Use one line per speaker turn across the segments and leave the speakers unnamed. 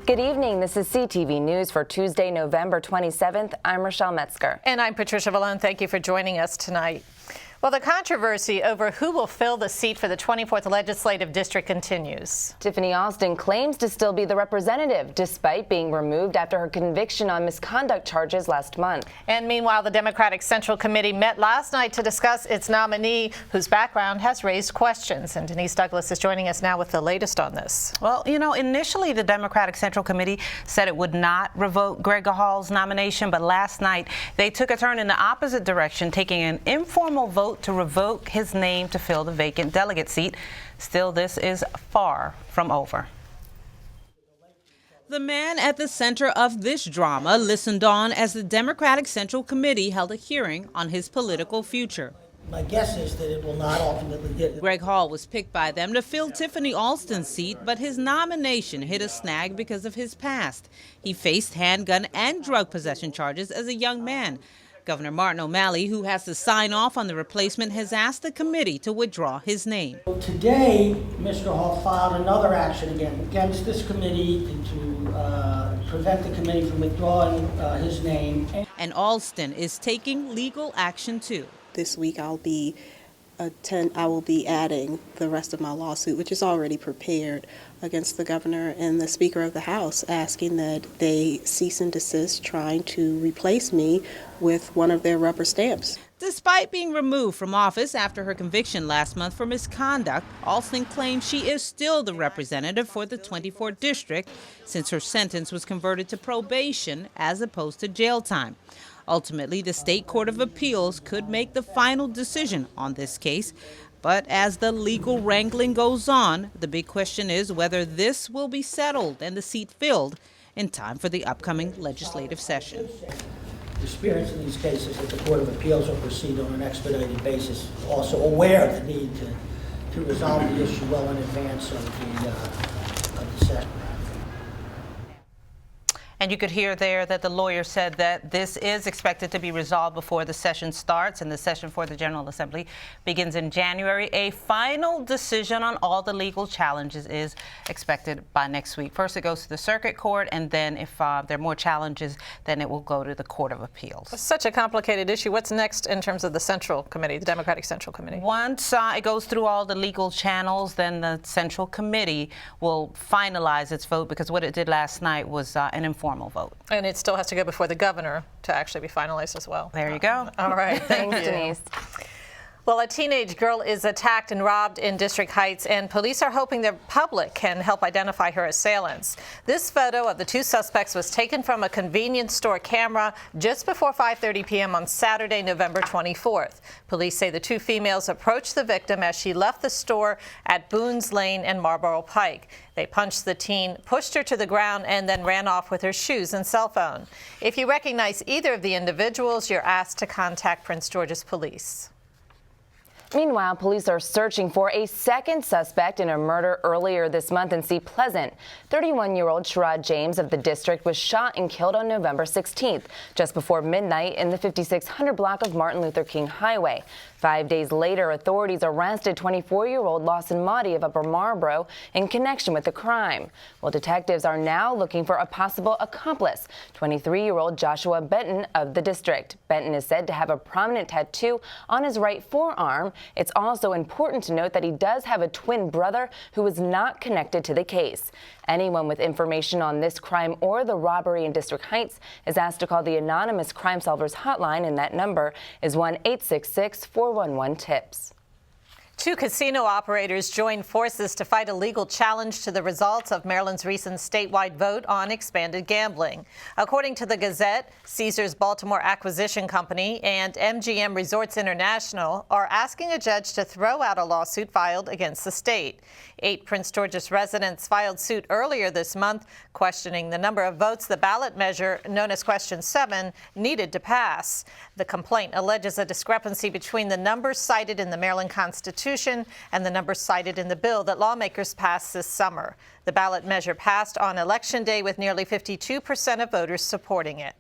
Good evening. This is CTV News for Tuesday, November 27th. I'm Rochelle Metzger.
And I'm Patricia Vallone. Thank you for joining us tonight. Well, the controversy over who will fill the seat for the 24th Legislative District continues.
Tiffany Alston claims to still be the representative, despite being removed after her conviction on misconduct charges last month.
And meanwhile, the Democratic Central Committee met last night to discuss its nominee, whose background has raised questions. And Denise Douglas is joining us now with the latest on this.
Well, initially the Democratic Central Committee said it would not revoke Greg Hall's nomination, but last night they took a turn in the opposite direction, taking an informal vote to revoke his name to fill the vacant delegate seat. Still, this is far from over.
The man at the center of this drama listened on as the Democratic Central Committee held a hearing on his political future.
My guess is that it will not ultimately get.
Greg Hall was picked by them to fill Tiffany Alston's seat, but his nomination hit a snag because of his past. He faced handgun and drug possession charges as a young man. Governor Martin O'Malley, who has to sign off on the replacement, has asked the committee to withdraw his name.
Today, Mr. Hall filed another action against this committee to prevent the committee from withdrawing his name.
And Alston is taking legal action too.
This week I will be adding the rest of my lawsuit, which is already prepared, against the governor and the Speaker of the House, asking that they cease and desist trying to replace me with one of their rubber stamps.
Despite being removed from office after her conviction last month for misconduct, Alston claims she is still the representative for the 24th district since her sentence was converted to probation as opposed to jail time. Ultimately, the State Court of Appeals could make the final decision on this case. But as the legal wrangling goes on, the big question is whether this will be settled and the seat filled in time for the upcoming legislative session.
The experience in these cases that the Court of Appeals will proceed on an expedited basis, also aware of the need to resolve the issue well in advance of the session.
And you could hear there that the lawyer said that this is expected to be resolved before the session starts, and the session for the General Assembly begins in January. A final decision on all the legal challenges is expected by next week. First, it goes to the Circuit Court, and then if there are more challenges, then it will go to the Court of Appeals.
It's such a complicated issue. What's next in terms of the Central Committee, the Democratic Central Committee?
Once it goes through all the legal channels, then the Central Committee will finalize its vote, because what it did last night was an informal vote.
And it still has to go before the governor to actually be finalized as well.
There you go.
All right.
Thanks, Denise.
Well, a teenage girl is attacked and robbed in District Heights, and police are hoping the public can help identify her assailants. This photo of the two suspects was taken from a convenience store camera just before 5:30 p.m. on Saturday, November 24th. Police say the two females approached the victim as she left the store at Boone's Lane and Marlboro Pike. They punched the teen, pushed her to the ground, and then ran off with her shoes and cell phone. If you recognize either of the individuals, you're asked to contact Prince George's Police.
Meanwhile, police are searching for a second suspect in a murder earlier this month in Sea Pleasant. 31-year-old Sherrod James of the district was shot and killed on November 16th, just before midnight in the 5600 block of Martin Luther King Highway. 5 days later, authorities arrested 24-year-old Lawson Motti of Upper Marlboro in connection with the crime. Well, detectives are now looking for a possible accomplice, 23-year-old Joshua Benton of the district. Benton is said to have a prominent tattoo on his right forearm. It's also important to note that he does have a twin brother who is not connected to the case. Anyone with information on this crime or the robbery in District Heights is asked to call the anonymous Crime Solvers hotline, and that number is 1-866-411-TIPS.
Two casino operators joined forces to fight a legal challenge to the results of Maryland's recent statewide vote on expanded gambling. According to the Gazette, Caesars Baltimore Acquisition Company and MGM Resorts International are asking a judge to throw out a lawsuit filed against the state. 8 Prince George's residents filed suit earlier this month, questioning the number of votes the ballot measure, known as Question 7, needed to pass. The complaint alleges a discrepancy between the numbers cited in the Maryland Constitution and the numbers cited in the bill that lawmakers passed this summer. The ballot measure passed on Election Day with nearly 52% of voters supporting it.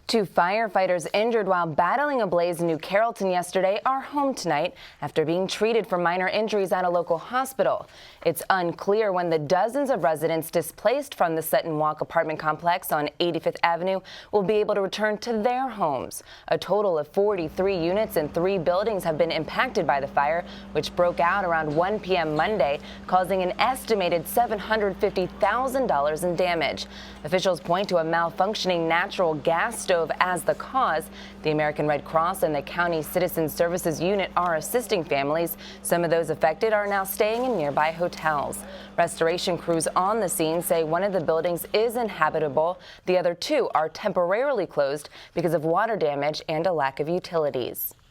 Two firefighters injured while battling a blaze in New Carrollton yesterday are home tonight after being treated for minor injuries at a local hospital. It's unclear when the dozens of residents displaced from the Sutton Walk apartment complex on 85th Avenue will be able to return to their homes. A total of 43 units in 3 buildings have been impacted by the fire, which broke out around 1 p.m. Monday, causing an estimated $750,000 in damage. Officials point to a malfunctioning natural gas stove as the cause. The American Red Cross and the County Citizen Services Unit are assisting families. Some of those affected are now staying in nearby hotels. Restoration crews on the scene say one of the buildings is inhabitable. The other 2 are temporarily closed because of water damage and a lack of utilities.